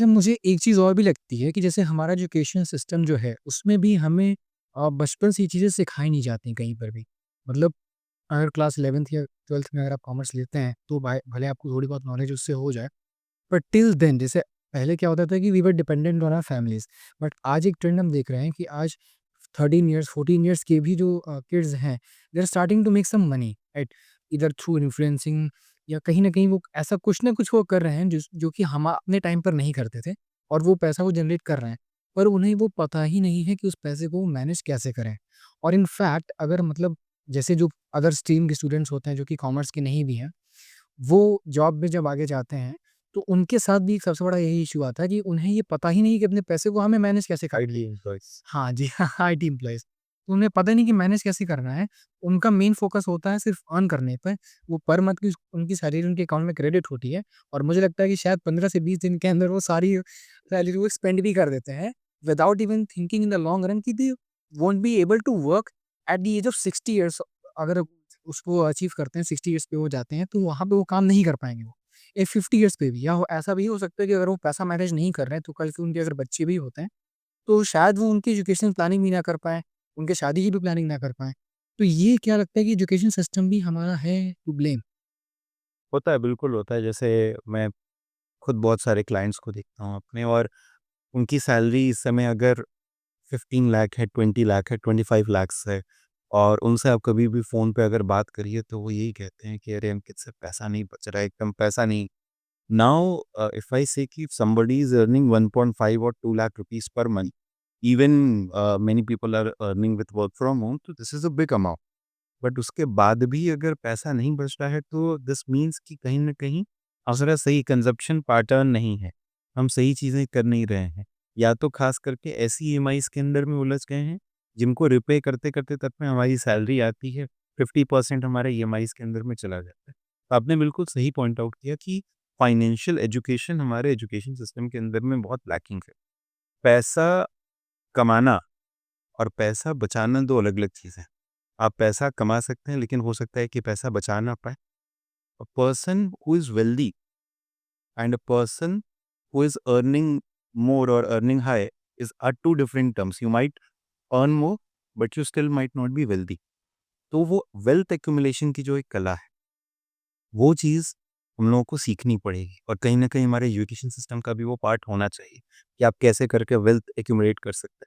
अच्छा, मुझे एक चीज़ और भी लगती है कि जैसे हमारा एजुकेशन सिस्टम जो है, उसमें भी हमें बचपन से ये चीज़ें सिखाई नहीं जाती कहीं पर भी। मतलब अगर क्लास 11th या 12th में अगर आप कॉमर्स लेते हैं, तो भले आपको थोड़ी बहुत नॉलेज उससे हो जाए, बट टिल देन जैसे पहले क्या होता था कि we were dependent on our families. But आज एक ट्रेंड हम देख रहे हैं कि आज 13 इयर्स, 14 इयर्स के भी जो किड्स हैं, they are starting to make some money, right? Either through influencing या कहीं न कहीं वो ऐसा कुछ ना कुछ वो कर रहे हैं जो कि हम अपने टाइम पर नहीं करते थे और वो पैसा वो जनरेट कर रहे हैं। पर उन्हें वो पता ही नहीं है कि उस पैसे को वो मैनेज कैसे करें। और इन फैक्ट अगर मतलब जैसे जो अदर स्ट्रीम के स्टूडेंट्स होते हैं जो कि कॉमर्स के नहीं भी हैं, वो जॉब में जब आगे जाते हैं, तो उनके साथ भी एक सबसे बड़ा यही इश्यू आता है कि उन्हें ये पता ही नहीं कि अपने पैसे को हमें मैनेज कैसे करना है। IT employees. हाँ जी, आईटी एम्प्लॉइज़। तो उन्हें पता नहीं कि मैनेज कैसे करना है। उनका मेन फ़ोकस होता है सिर्फ़ अर्न करने पे। वो पर मंथ की उनकी सैलरी उनके अकाउंट में क्रेडिट होती है और मुझे लगता है कि शायद 15 से 20 दिन के अंदर वो सारी सैलरी वो स्पेंड भी कर देते हैं, without even thinking in the long run कि they won't be able to work at the age of 60 years. अगर उसको अचीव करते हैं, 60 इयर्स पे वो जाते हैं, तो वहाँ पे वो काम नहीं कर पाएँगे वो। 50 इयर्स पे भी या ऐसा भी हो सकता है कि अगर वो पैसा मैनेज नहीं कर रहे हैं, तो कल को उनके अगर बच्चे भी होते हैं, तो शायद वो उनकी एजुकेशन प्लानिंग भी ना कर पाएँ, उनके शादी की भी प्लानिंग ना कर पाएँ। तो ये क्या लगता है कि एजुकेशन सिस्टम भी हमारा है टू ब्लेम? होता है, बिल्कुल होता है। जैसे मैं खुद बहुत सारे क्लाइंट्स को देखता हूँ अपने, और उनकी सैलरी इस समय अगर 15 लाख है, 20 लाख है, 25 लाख्स है, और उनसे आप कभी भी फ़ोन पे अगर बात करिए तो वो यही कहते हैं कि अरे अंकित से पैसा नहीं बच रहा है, एकदम पैसा नहीं। नाउ इफ आई से कि समबडी इज़ अर्निंग 1.5 और 2 lakh rupees per month, even many people are earning with work from home, तो this is a big amount. But उसके बाद भी अगर पैसा नहीं बच रहा है तो दिस मीन्स कि कहीं न कहीं हमारा सही कंज़प्शन पैटर्न नहीं है। हम सही चीज़ें कर नहीं रहे हैं। या तो ख़ास करके ऐसी ईएमआईज़ के अंदर में उलझ गए हैं, जिनको रिपे करते-करते तक में हमारी सैलरी आती है, 50% हमारे ईएमआईज़ के अंदर में चला जाता है। तो आपने बिल्कुल सही पॉइंट आउट किया कि फाइनेंशियल एजुकेशन हमारे एजुकेशन सिस्टम के अंदर में बहुत लैकिंग है। पैसा कमाना और पैसा बचाना 2 अलग-अलग चीज़ें हैं। आप पैसा कमा सकते हैं, लेकिन हो सकता है कि पैसा बचा ना पाएँ। A person who is wealthy and a person who is earning more or earning high is are two different terms. You might earn more, but you still might not be wealthy. तो वो wealth accumulation की जो एक कला है, वो चीज़ हम लोगों को सीखनी पड़ेगी, और कहीं न कहीं हमारे एजुकेशन सिस्टम का भी वो पार्ट होना चाहिए कि आप कैसे करके वेल्थ एक्यूमुलेट कर सकते हैं।